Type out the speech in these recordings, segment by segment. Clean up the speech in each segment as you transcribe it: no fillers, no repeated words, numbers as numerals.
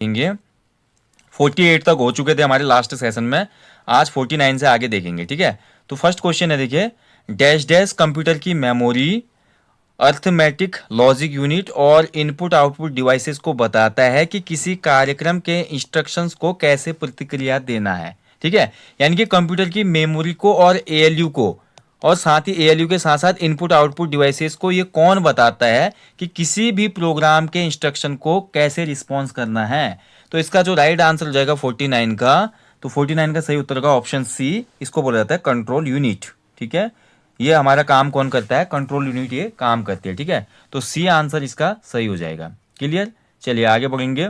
देखेंगे 48 तक हो चुके थे हमारे लास्ट सेशन में, आज 49 से आगे देखेंगे। ठीक है, तो फर्स्ट क्वेश्चन है, देखिए, डैश डैश कंप्यूटर की मेमोरी, अर्थमेटिक लॉजिक यूनिट और इनपुट आउटपुट डिवाइसेस को बताता है कि किसी कार्यक्रम के इंस्ट्रक्शंस को कैसे प्रतिक्रिया देना है। ठीक है, यानी कि कंप्यूटर की मेमोरी को और एएलयू को, और साथ ही एएलयू के साथ साथ इनपुट आउटपुट डिवाइसेस को ये कौन बताता है कि किसी भी प्रोग्राम के इंस्ट्रक्शन को कैसे रिस्पॉन्स करना है। तो इसका जो राइट आंसर हो जाएगा 49 का, तो 49 का सही उत्तर का ऑप्शन सी, इसको बोला जाता है कंट्रोल यूनिट। ठीक है, ये हमारा काम कौन करता है, कंट्रोल यूनिट ये काम करती है। ठीक है, तो सी आंसर इसका सही हो जाएगा। क्लियर, चलिए आगे बढ़ेंगे।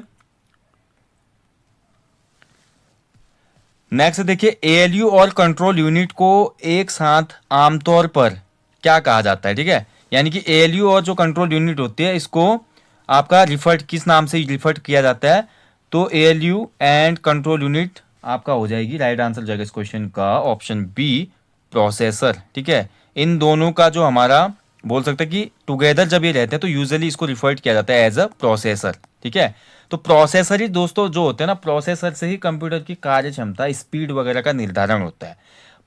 नेक्स्ट देखिए, एएलयू और कंट्रोल यूनिट को एक साथ आमतौर पर क्या कहा जाता है। ठीक है, यानी कि एएलयू और जो कंट्रोल यूनिट होती है, इसको आपका रिफर्ड किस नाम से रिफर्ड किया जाता है, तो एएलयू एंड कंट्रोल यूनिट आपका हो जाएगी, राइट आंसर जाएगा इस क्वेश्चन का ऑप्शन बी, प्रोसेसर। ठीक है, इन दोनों का जो हमारा बोल सकते हैं कि टुगेदर जब ये रहते हैं तो यूजुअली इसको रिफर्ड किया जाता है एज अ प्रोसेसर। ठीक है, तो प्रोसेसर ही दोस्तों जो होते हैं ना, प्रोसेसर से ही कंप्यूटर की कार्य क्षमता, स्पीड वगैरह का निर्धारण होता है।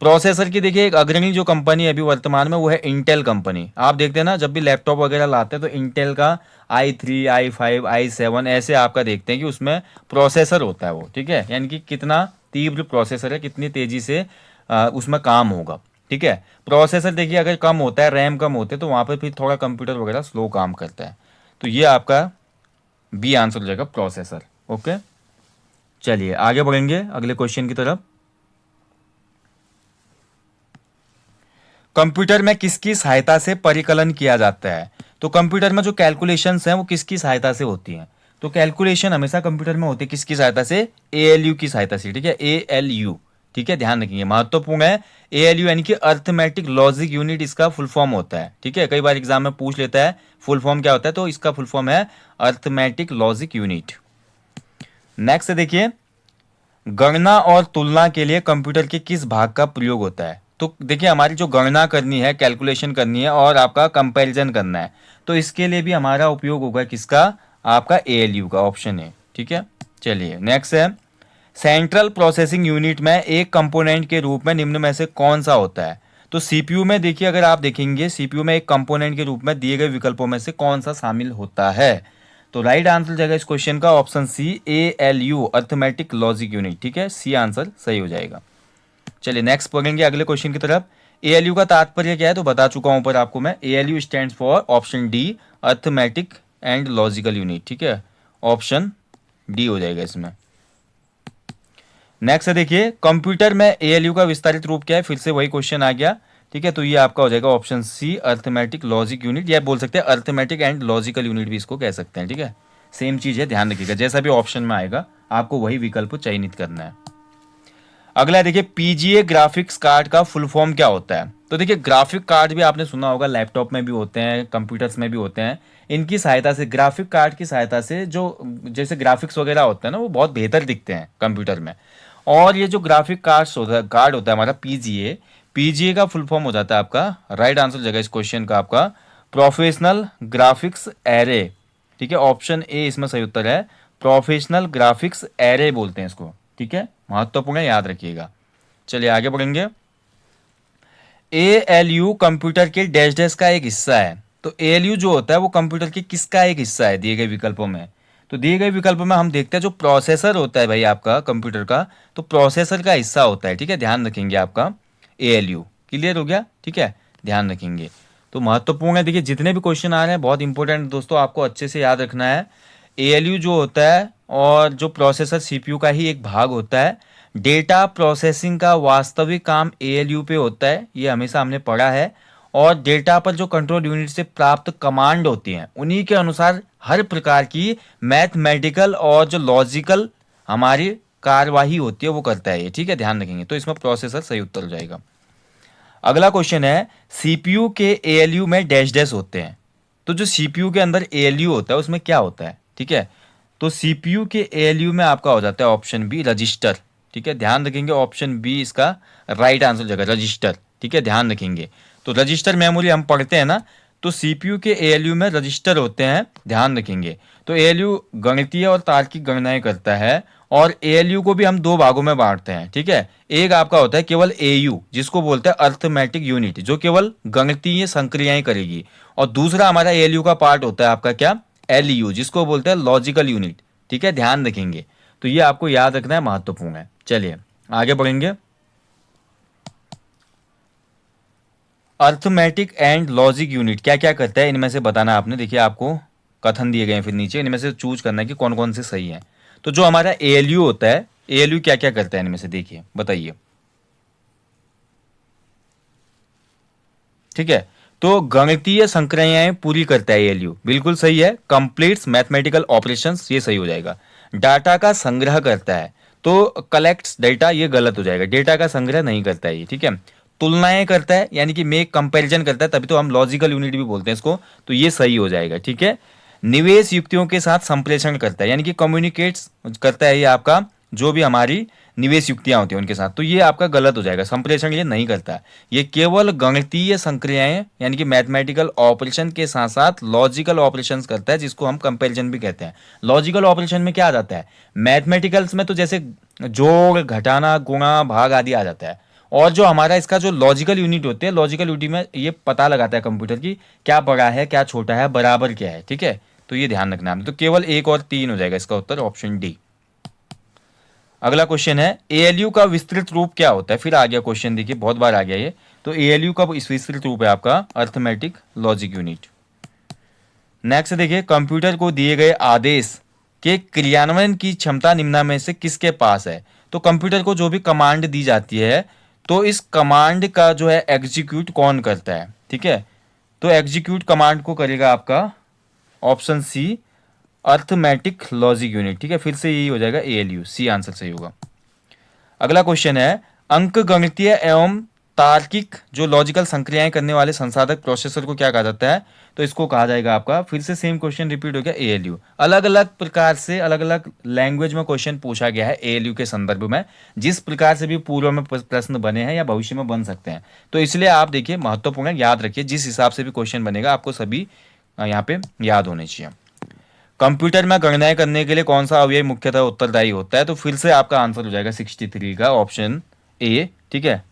प्रोसेसर की देखिए एक अग्रणी जो कंपनी है अभी वर्तमान में, वो है इंटेल कंपनी। आप देखते हैं ना, जब भी लैपटॉप वगैरह लाते हैं तो इंटेल का i3, i5, i7 ऐसे आपका देखते हैं कि उसमें प्रोसेसर होता है वो। ठीक है, यानी कि कितना तीव्र प्रोसेसर है, कितनी तेजी से उसमें काम होगा। ठीक है, प्रोसेसर देखिए अगर कम होता है, रैम कम होते हैं, तो वहाँ पर फिर थोड़ा कंप्यूटर वगैरह स्लो काम करता है। तो ये आपका बी आंसर हो जाएगा, प्रोसेसर। ओके, चलिए आगे बढ़ेंगे अगले क्वेश्चन की तरफ। कंप्यूटर में किसकी सहायता से परिकलन किया जाता है। तो कंप्यूटर में जो कैलकुलेशंस हैं वो किसकी सहायता से होती हैं, तो कैलकुलेशन हमेशा कंप्यूटर में होती है किसकी सहायता से, एएलयू की सहायता से। ठीक है, एएलयू। ठीक है, ध्यान रखिए, महत्वपूर्ण है। एएलयू यानी कि अर्थमेटिक लॉजिक यूनिट इसका फुल फॉर्म होता है। ठीक है, कई बार एग्जाम में पूछ लेता है फुल फॉर्म क्या होता है, तो इसका फुल फॉर्म है अर्थमेटिक लॉजिक यूनिट। नेक्स्ट देखिए, गणना और तुलना के लिए कंप्यूटर के किस भाग का प्रयोग होता है। तो देखिए हमारी जो गणना करनी है, कैलकुलेशन करनी है और आपका कंपैरिजन करना है, तो इसके लिए भी हमारा उपयोग होगा किसका, आपका एएलयू का, ऑप्शन है। ठीक है, चलिए नेक्स्ट है, सेंट्रल प्रोसेसिंग यूनिट में एक कंपोनेंट के रूप में निम्न में से कौन सा होता है। तो सीपीयू में देखिए, अगर आप देखेंगे सीपीयू में एक कंपोनेंट के रूप में दिए गए विकल्पों में से कौन सा शामिल होता है। तो राइट आंसर जाएगा इस क्वेश्चन का option C, ALU, arithmetic logic unit. ठीक है, सी आंसर सही हो जाएगा। चलिए नेक्स्ट पढ़ेंगे अगले क्वेश्चन की तरफ। एएलयू का तात्पर्य क्या है, तो बता चुका हूं ऊपर आपको मैं, ALU stands for option D, arithmetic and logical unit. ठीक है, ऑप्शन डी हो जाएगा इसमें। नेक्स्ट है देखिए, कंप्यूटर में एएलयू का विस्तारित रूप क्या है, फिर से वही क्वेश्चन आ गया। ठीक है, तो ये आपका हो जाएगा option C, arithmetic logic unit, या बोल सकते हैं अर्थमेटिक एंड लॉजिकल यूनिट भी इसको कह सकते हैं। ठीक है, सेम चीज है, ध्यान रखिएगा, जैसा भी ऑप्शन में आएगा आपको वही विकल्प चयनित करना है। अगला देखिए, पीजीए ग्राफिक्स कार्ड का फुल फॉर्म क्या होता है। तो देखिए ग्राफिक कार्ड भी आपने सुना होगा, लैपटॉप में भी होते हैं, कंप्यूटर्स में भी होते हैं। इनकी सहायता से, ग्राफिक कार्ड की सहायता से जो जैसे ग्राफिक्स वगैरह होते हैं ना, वो बहुत बेहतर दिखते हैं कंप्यूटर में। और ये जो ग्राफिक कार्ड होता है हमारा पीजीए, पीजीए का फुल फॉर्म हो जाता है आपका, राइट आंसर जगह इस क्वेश्चन का आपका, प्रोफेशनल ग्राफिक्स एरे। ठीक है, ऑप्शन ए इसमें सही उत्तर है, प्रोफेशनल ग्राफिक्स एरे बोलते हैं इसको। ठीक है, महत्वपूर्ण है, याद रखिएगा। चलिए आगे बढ़ेंगे। एएलयू कंप्यूटर के डैश डैश का एक हिस्सा है। तो एएलयू जो होता है वो कंप्यूटर के किसका एक हिस्सा है दिए गए विकल्पों में। तो दिए गए विकल्प में हम देखते हैं जो प्रोसेसर होता है भाई आपका कंप्यूटर का, तो प्रोसेसर का हिस्सा होता है। ठीक है, ध्यान रखेंगे आपका एएलयू। क्लियर हो गया। ठीक है, ध्यान रखेंगे, तो महत्वपूर्ण है। देखिए जितने भी क्वेश्चन आ रहे हैं बहुत इंपॉर्टेंट दोस्तों, आपको अच्छे से याद रखना है। एएलयू जो होता है और जो प्रोसेसर सीपीयू का ही एक भाग होता है। डेटा प्रोसेसिंग का वास्तविक काम एएलयू पे होता है, ये हमेशा हमने पढ़ा है। और डेटा पर जो कंट्रोल यूनिट से प्राप्त कमांड होती हैं, उन्हीं के अनुसार हर प्रकार की मैथमेटिकल और जो लॉजिकल हमारी कार्यवाही होती है वो करता है ये। ठीक है, ध्यान रखेंगे, तो इसमें प्रोसेसर सही उत्तर हो जाएगा। अगला क्वेश्चन है, सीपीयू के एएलयू में डैश डैश होते हैं। तो जो सीपीयू के अंदर एएलयू होता है उसमें क्या होता है। ठीक है, तो सीपीयू के एएलयू में आपका हो जाता है ऑप्शन बी, रजिस्टर। ठीक है, ध्यान रखेंगे, ऑप्शन बी इसका राइट आंसर जगह रजिस्टर। ठीक है, ध्यान रखेंगे, तो रजिस्टर मेमोरी हम पढ़ते हैं ना, तो सीपीयू के एएलयू में रजिस्टर होते हैं, ध्यान रखेंगे। तो एएलयू गणितीय और तार्किक गणनाएं करता है, और एएलयू को भी हम दो भागों में बांटते हैं, ठीक है। एक आपका होता है केवल एयू, जिसको बोलते हैं अर्थमेटिक यूनिट, जो केवल गणितीय संक्रियाएं करेगी, और दूसरा हमारा एएलयू का पार्ट होता है आपका क्या, एलयू, जिसको बोलते हैं लॉजिकल यूनिट, ठीक है, ध्यान रखेंगे। तो ये आपको याद रखना है, महत्वपूर्ण है। चलिए आगे बढ़ेंगे। अर्थमेटिक एंड लॉजिक यूनिट क्या क्या करता है, इनमें से बताना आपने। देखिए आपको कथन दिए गए हैं, फिर नीचे इनमें से चूज करना है कि कौन कौन से सही है। तो जो हमारा एएलयू होता है, एएलयू क्या क्या करता है इनमें से, देखिए बताइए। ठीक है, तो गणितीय संक्रियाएं पूरी करता है एएलयू, बिल्कुल सही है। कंप्लीट्स मैथमेटिकल ऑपरेशंस, ये सही हो जाएगा। डाटा का संग्रह करता है, तो कलेक्ट्स डेटा, ये गलत हो जाएगा, डेटा का संग्रह नहीं करता है ये, ठीक है। तुलनाएं करता है, यानी कि मेक कंपैरिजन करता है, तभी तो हम लॉजिकल यूनिट भी बोलते हैं इसको, तो ये सही हो जाएगा, ठीक है। निवेश युक्तियों के साथ संप्रेषण करता है, यानी कि कम्युनिकेट्स करता है ये आपका, जो भी हमारी निवेश युक्तियां होती हैं उनके साथ, तो ये आपका गलत हो जाएगा, संप्रेषण ये नहीं करता। ये केवल गणितीय संक्रियाएं यानी कि मैथमेटिकल ऑपरेशन के साथ साथ लॉजिकल ऑपरेशंस करता है, जिसको हम कंपैरिजन भी कहते हैं। लॉजिकल ऑपरेशन में क्या आ जाता है, मैथमेटिकल्स में तो जैसे जोड़, घटाना, गुणा, भाग आदि आ जाता है, और जो हमारा इसका जो लॉजिकल यूनिट होते हैं, लॉजिकल यूनिट में ये पता लगाता है कंप्यूटर की क्या बड़ा है, क्या छोटा है, बराबर क्या है, ठीक है। तो ये ध्यान रखना है। तो केवल 1 और 3 हो जाएगा इसका उत्तर, ऑप्शन डी। अगला क्वेश्चन है, एएलयू का विस्तृत रूप क्या होता है। फिर आ गया क्वेश्चन, देखिए बहुत बार आ गया ये। तो एएलयू का इस विस्तृत रूप है आपका अर्थमेटिक लॉजिक यूनिट। नेक्स्ट देखिए, कंप्यूटर को दिए गए आदेश के क्रियान्वयन की क्षमता निम्न में से किसके पास है। तो कंप्यूटर को जो भी कमांड दी जाती है, तो इस कमांड का जो है एग्जीक्यूट कौन करता है, ठीक है। तो एग्जीक्यूट कमांड को करेगा आपका option C, arithmetic logic unit, ठीक है। फिर से यही हो जाएगा एएलयू, सी आंसर सही होगा। अगला क्वेश्चन है, अंक गणितीय एवं तार्किक जो लॉजिकल संक्रियाएं करने वाले संसाधक प्रोसेसर को क्या कहा जाता है। तो इसको कहा जाएगा आपका, फिर से सेम क्वेश्चन रिपीट हो गया, एएलयू। अलग अलग प्रकार से अलग अलग लैंग्वेज में क्वेश्चन पूछा गया है एएलयू के संदर्भ में, जिस प्रकार से भी पूर्व में प्रश्न बने हैं या भविष्य में बन सकते हैं, तो इसलिए आप देखिए महत्वपूर्ण है, याद रखिए, जिस हिसाब से भी क्वेश्चन बनेगा आपको सभी यहाँ पे याद होने चाहिए। कंप्यूटर में गणनाएं करने के लिए कौन सा अवयव मुख्यतः उत्तरदायी होता है। तो फिर से आपका आंसर हो जाएगा 63 का ऑप्शन ए, ठीक है।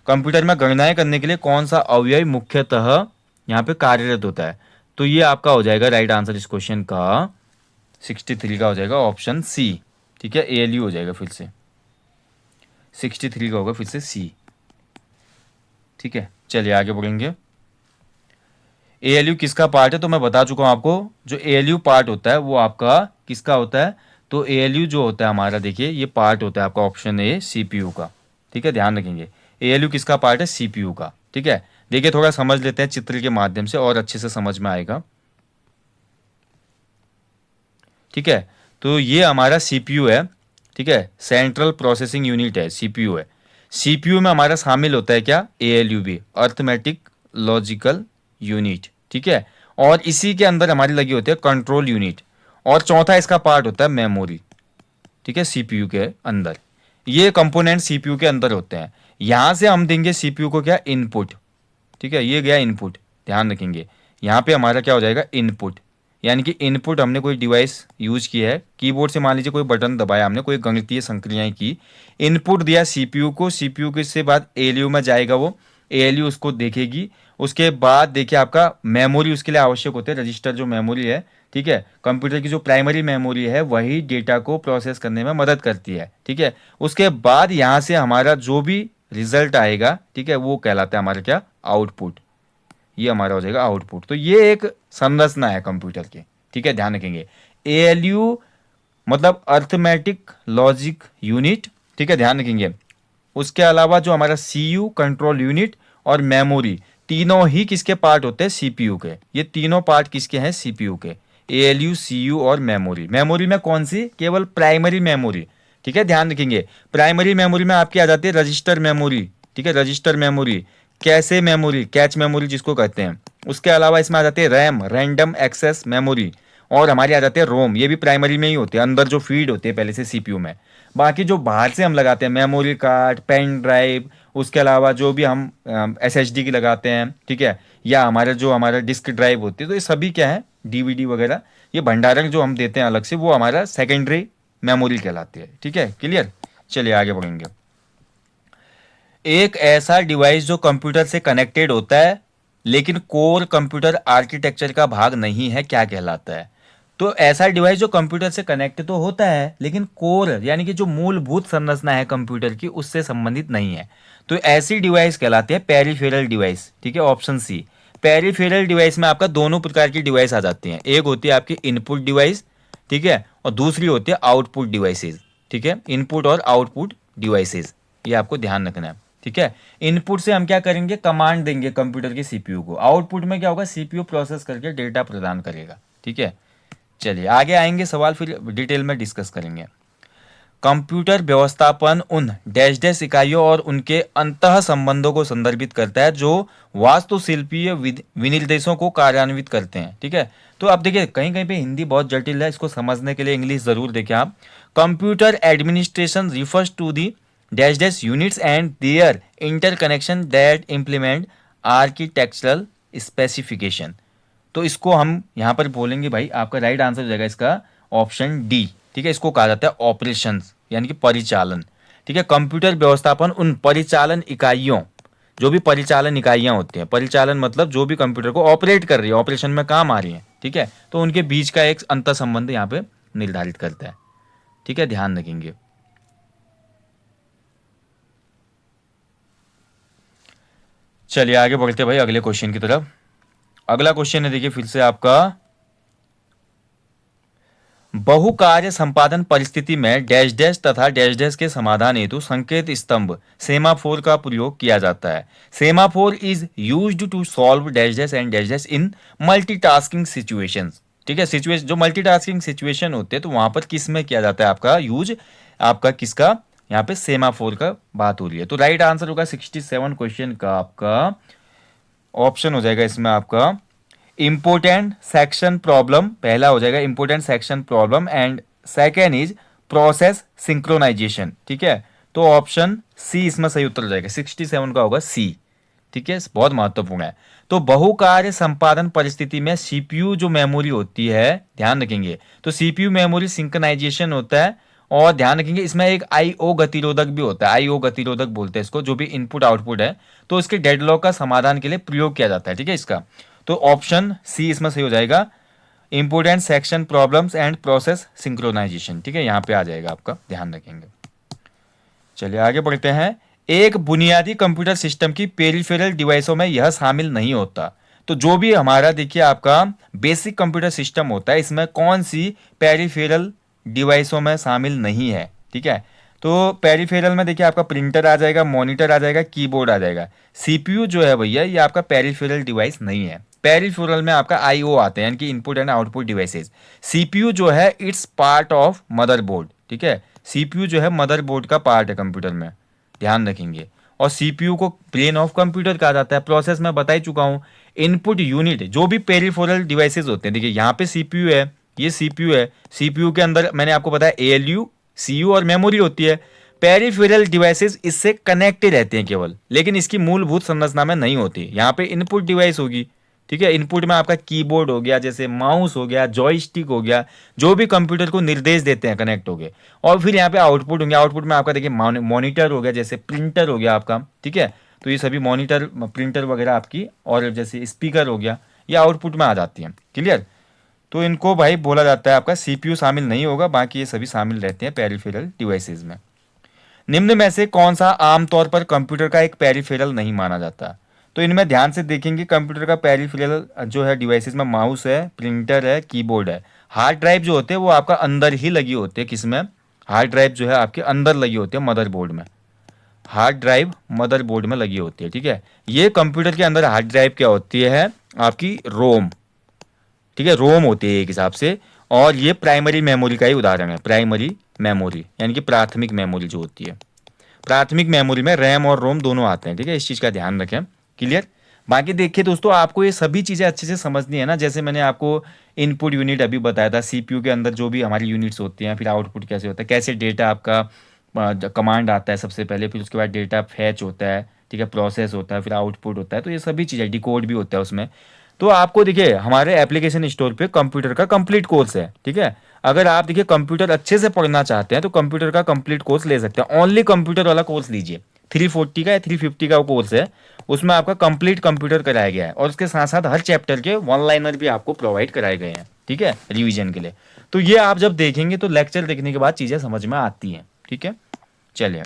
कंप्यूटर में गणनाएं करने के लिए कौन सा अवयव मुख्यतः यहाँ पे कार्यरत होता है, तो ये आपका हो जाएगा राइट आंसर इस क्वेश्चन का 63 का हो जाएगा ऑप्शन सी, ठीक है। एएलयू हो जाएगा, फिर से 63 का होगा, फिर से सी, ठीक है। चलिए आगे बढ़ेंगे। एएलयू किसका पार्ट है, तो मैं बता चुका हूं आपको, जो एएलयू पार्ट होता है वो आपका किसका होता है। तो एएलयू जो होता है हमारा, देखिए ये पार्ट होता है आपका ऑप्शन ए, सीपीयू का, ठीक है, ध्यान रखेंगे। एएलयू किसका पार्ट है, सीपीयू का, ठीक है। देखिए थोड़ा समझ लेते हैं चित्र के माध्यम से और अच्छे से समझ में आएगा, ठीक है। तो ये हमारा सीपीयू है, ठीक है, सेंट्रल प्रोसेसिंग यूनिट है, सीपीयू है। सीपीयू में हमारा शामिल होता है क्या, एएलयू भी, अर्थमेटिक लॉजिकल यूनिट, ठीक है। और इसी के अंदर हमारी लगी होती है कंट्रोल यूनिट, और चौथा इसका पार्ट होता है मेमोरी, ठीक है, सीपीयू के अंदर। ये कंपोनेंट सीपीयू के अंदर होते हैं। यहां से हम देंगे सीपीयू को क्या, इनपुट, ठीक है, ये गया इनपुट, ध्यान रखेंगे। यहाँ पे हमारा क्या हो जाएगा, इनपुट, यानी कि इनपुट हमने कोई डिवाइस यूज किया है, कीबोर्ड से मान लीजिए कोई बटन दबाया हमने, कोई गणितीय संक्रियाएं की, इनपुट दिया सीपीयू को, सीपीयू के से बाद एएलयू में जाएगा, वो एएलयू उसको देखेगी। उसके बाद देखिए आपका मेमोरी उसके लिए आवश्यक होते हैं, रजिस्टर जो मेमोरी है, ठीक है। कंप्यूटर की जो प्राइमरी मेमोरी है वही डेटा को प्रोसेस करने में मदद करती है, ठीक है। उसके बाद यहाँ से हमारा जो भी रिजल्ट आएगा, ठीक है, वो कहलाता है हमारा क्या, आउटपुट, ये हमारा हो जाएगा आउटपुट। तो ये एक संरचना है कंप्यूटर की, ठीक है, ध्यान रखेंगे। एएलयू मतलब अर्थमेटिक लॉजिक यूनिट, ठीक है, ध्यान रखेंगे। उसके अलावा जो हमारा सीयू कंट्रोल यूनिट और मेमोरी, तीनों ही किसके पार्ट होते हैं, सीपीयू के। ये तीनों पार्ट किसके हैं, सीपीयू के, एएलयू, सीयू और मेमोरी। मेमोरी में कौन सी, केवल प्राइमरी मेमोरी, ठीक है, ध्यान रखेंगे। प्राइमरी मेमोरी में आपकी आ जाती है रजिस्टर मेमोरी, ठीक है, रजिस्टर मेमोरी, कैसे मेमोरी, कैच मेमोरी जिसको कहते हैं। उसके अलावा इसमें आ जाती है रैम, रैंडम एक्सेस मेमोरी, और हमारी आ जाती है रोम, ये भी प्राइमरी में ही होती है, अंदर जो फीड होती है पहले से सीपीयू में। बाकी जो बाहर से हम लगाते हैं, मेमोरी कार्ड, पेन ड्राइव, उसके अलावा जो भी हम एसएसडी की लगाते हैं, ठीक है, या हमारा डिस्क ड्राइव होती है, तो ये सभी क्या है, डीवीडी वगैरह, ये भंडारण जो हम देते हैं अलग से, वो हमारा सेकेंडरी मेमोरी कहलाती है। ठीक है, क्लियर। चलिए आगे बढ़ेंगे। एक ऐसा डिवाइस जो कंप्यूटर से कनेक्टेड होता है लेकिन कोर कंप्यूटर आर्किटेक्चर का भाग नहीं है, क्या कहलाता है? तो ऐसा डिवाइस जो कंप्यूटर से कनेक्ट तो होता है लेकिन कोर यानी कि जो मूलभूत संरचना है कंप्यूटर की उससे संबंधित नहीं है, तो ऐसी डिवाइस कहलाती है पेरिफेरल डिवाइस। ठीक है, ऑप्शन सी। पेरिफेरल डिवाइस में आपका दोनों प्रकार की डिवाइस आ जाती हैं, एक होती है आपकी इनपुट डिवाइस, ठीक है, और दूसरी होती है आउटपुट डिवाइसेज। ठीक है, इनपुट और आउटपुट डिवाइसेज, ये आपको ध्यान रखना है। ठीक है, इनपुट से हम क्या करेंगे, कमांड देंगे कंप्यूटर के सीपीयू को, आउटपुट में क्या होगा, सीपीयू प्रोसेस करके डेटा प्रदान करेगा। ठीक है, चलिए आगे आएंगे सवाल, फिर डिटेल में डिस्कस करेंगे। कंप्यूटर व्यवस्थापन उन डैश डैश इकाइयों और उनके अंतः संबंधों को संदर्भित करता है जो वास्तुशिल्पीय विनिर्देशों को कार्यान्वित करते हैं। ठीक है, तो आप देखिए कहीं कहीं पे हिंदी बहुत जटिल है, इसको समझने के लिए इंग्लिश जरूर देखें आप। Computer administration refers to the dash dash units and their interconnection that implement architectural specification. तो इसको हम यहाँ पर बोलेंगे भाई, आपका राइट आंसर हो जाएगा इसका ऑप्शन डी। ठीक है, इसको कहा जाता है ऑपरेशंस यानी कि परिचालन। ठीक है, कंप्यूटर व्यवस्थापन उन परिचालन इकाइयों, जो भी परिचालन इकाइयां होती हैं, परिचालन मतलब जो भी कंप्यूटर को ऑपरेट कर रही है, ऑपरेशन में काम आ रही है, ठीक है, तो उनके बीच का एक अंतर संबंध यहाँ पे निर्धारित करता है। ठीक है, ध्यान रखेंगे। चलिए आगे बढ़ते भाई अगले क्वेश्चन की तरफ। अगला क्वेश्चन है, देखिए फिर से आपका, बहुकार्य संपादन परिस्थिति में डैश डैश तथा डैश डैश के समाधान हेतु संकेत स्तंभ सेमाफोर का प्रयोग किया जाता है। Semaphore is used to solve dash dash and dash dash in multitasking situations. ठीक है, सिचुएशन जो मल्टीटास्किंग सिचुएशन होते हैं तो वहां पर किस में किया जाता है आपका यूज, आपका किसका, यहाँ पे सेमाफोर का बात हो रही है। तो राइट आंसर होगा 67 क्वेश्चन का आपका ऑप्शन हो जाएगा इसमें आपका इम्पोर्टेंट सेक्शन प्रॉब्लम, पहला हो जाएगा important section problem and second is process synchronisation. ठीक है, तो ऑप्शन सी इसमें सही उत्तर हो जाएगा, 67 का होगा सी। ठीक है, बहुत महत्वपूर्ण है। तो बहुकार्य संपादन परिस्थिति में सीपीयू जो मेमोरी होती है, ध्यान रखेंगे, तो सीपीयू मेमोरी सिंक्रोनाइजेशन होता है, और ध्यान रखेंगे इसमें एक आईओ गतिरोधक भी होता है, आईओ गतिरोधक बोलते हैं इसको, जो भी इनपुट आउटपुट है, तो इसके डेडलॉक का समाधान के लिए प्रयोग किया जाता है। ठीक है, इसका तो ऑप्शन सी इसमें सही हो जाएगा, important section problems and process synchronisation. ठीक है, यहाँ पे आ जाएगा आपका, ध्यान रखेंगे। चलिए आगे बढ़ते हैं। एक बुनियादी कंप्यूटर सिस्टम की पेरिफेरल डिवाइसों में यह शामिल नहीं होता। तो जो भी हमारा देखिए आपका बेसिक कंप्यूटर सिस्टम होता है, इसमें कौन सी पेरिफेरल डिवाइसों में शामिल नहीं है। ठीक है, तो पेरिफेरल में देखिए आपका प्रिंटर आ जाएगा, मॉनिटर आ जाएगा, कीबोर्ड आ जाएगा। सीपीयू जो है भैया ये आपका पेरिफेरल डिवाइस नहीं है। पेरिफेरल में आपका आईओ आते हैं यानी कि input and output devices. CPU जो है इट्स पार्ट ऑफ मदरबोर्ड। ठीक है, सीपीयू जो है मदरबोर्ड का पार्ट है कंप्यूटर में, ध्यान रखेंगे। और सीपीयू को ब्रेन ऑफ कंप्यूटर कहा जाता है। प्रोसेस में बता ही चुका हूं, इनपुट यूनिट जो भी पेरिफेरल डिवाइसेस होते हैं, देखिए यहाँ पे सीपीयू है, ये सीपीयू है, सीपीयू के अंदर मैंने आपको बताया एएलयू, सीयू और मेमोरी होती है। पेरिफेरल डिवाइसेस इससे कनेक्टेड रहते हैं केवल, लेकिन इसकी मूलभूत संरचना में नहीं होती। यहाँ पे इनपुट डिवाइस होगी, ठीक है, इनपुट में आपका कीबोर्ड हो गया, जैसे माउस हो गया, जॉयस्टिक हो गया, जो भी कंप्यूटर को निर्देश देते हैं कनेक्ट हो गए। और फिर यहाँ पे आउटपुट होंगे, आउटपुट में आपका देखिए मॉनिटर हो गया, जैसे प्रिंटर हो गया आपका। ठीक है, तो ये सभी मॉनिटर, प्रिंटर वगैरह आपकी, और जैसे स्पीकर हो गया, ये आउटपुट में आ जाती हैं। क्लियर, तो इनको भाई बोला जाता है आपका सीपीयू शामिल नहीं होगा, बाकी ये सभी शामिल रहते हैं पेरिफेरल डिवाइसेस में। निम्न में से कौन सा आमतौर पर कंप्यूटर का एक पेरिफेरल नहीं माना जाता? तो इनमें ध्यान से देखेंगे, कंप्यूटर का पेरिफेरल जो है डिवाइसेस में माउस है, प्रिंटर है, कीबोर्ड है। हार्ड ड्राइव जो होते हैं वो आपका अंदर ही लगी होती है, किसमें, हार्ड ड्राइव जो है आपके अंदर लगी होती है मदरबोर्ड में, हार्ड ड्राइव मदरबोर्ड में लगी होती है। ठीक है, ये कंप्यूटर के अंदर हार्ड ड्राइव क्या होती है आपकी, रोम। ठीक है, रोम होती है एक हिसाब से, और ये प्राइमरी मेमोरी का ही उदाहरण है। प्राइमरी मेमोरी यानी कि प्राथमिक मेमोरी जो होती है, प्राथमिक मेमोरी में रैम और रोम दोनों आते हैं। ठीक है, इस चीज़ का ध्यान रखें। क्लियर, बाकी देखिए दोस्तों, आपको ये सभी चीज़ें अच्छे से समझनी है ना। जैसे मैंने आपको इनपुट यूनिट अभी बताया था, सीपीयू के अंदर जो भी हमारी यूनिट्स होती हैं, फिर आउटपुट कैसे होता है, कैसे डेटा आपका कमांड आता है सबसे पहले, फिर उसके बाद डेटा फैच होता है, ठीक है, प्रोसेस होता है, फिर आउटपुट होता है, तो ये सभी चीज़ें, डिकोड भी होता है उसमें। तो आपको देखिए हमारे एप्लीकेशन स्टोर पे कंप्यूटर का कंप्लीट कोर्स है, ठीक है। अगर आप देखिए कंप्यूटर अच्छे से पढ़ना चाहते हैं तो कंप्यूटर का कंप्लीट कोर्स ले सकते हैं। ओनली कंप्यूटर वाला कोर्स लीजिए, 340 का या 350 का कोर्स है, उसमें आपका कंप्लीट कंप्यूटर कराया गया है और उसके साथ साथ हर चैप्टर के वन लाइनर भी आपको प्रोवाइड कराए गए हैं, ठीक है, रिवीजन के लिए। तो ये आप जब देखेंगे तो लेक्चर देखने के बाद चीज़ें समझ में आती हैं, ठीक है। चलिए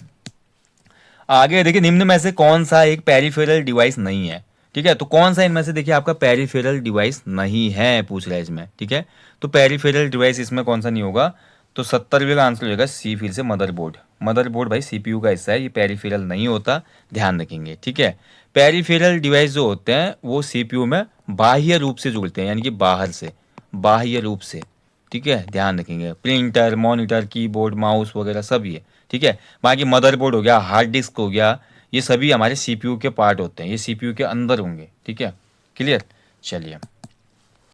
आगे देखिए, निम्न में से कौन सा एक पेरिफेरल डिवाइस नहीं है, ठीक है। तो कौन सा इनमें से देखिए आपका पेरिफेरल डिवाइस नहीं है, पूछ रहा है इसमें, ठीक है। तो पेरिफेरल डिवाइस इसमें कौन सा नहीं होगा, तो 70वें का आंसर हो जाएगा सी, फिर से मदरबोर्ड। मदरबोर्ड भाई सीपीयू का हिस्सा है, ये पेरिफेरल नहीं होता, ध्यान रखेंगे, ठीक है। पेरिफेरल डिवाइस जो होते हैं वो सीपीयू में बाह्य रूप से जुड़ते हैं, यानी कि बाहर से, बाह्य रूप से, ठीक है, ध्यान रखेंगे। प्रिंटर, मॉनिटर, कीबोर्ड, माउस वगैरह सब ये, ठीक है। बाकी मदरबोर्ड हो गया, हार्ड डिस्क हो गया, ये सभी हमारे सीपीयू के पार्ट होते हैं, ये सीपीयू के अंदर होंगे, ठीक है, क्लियर। चलिए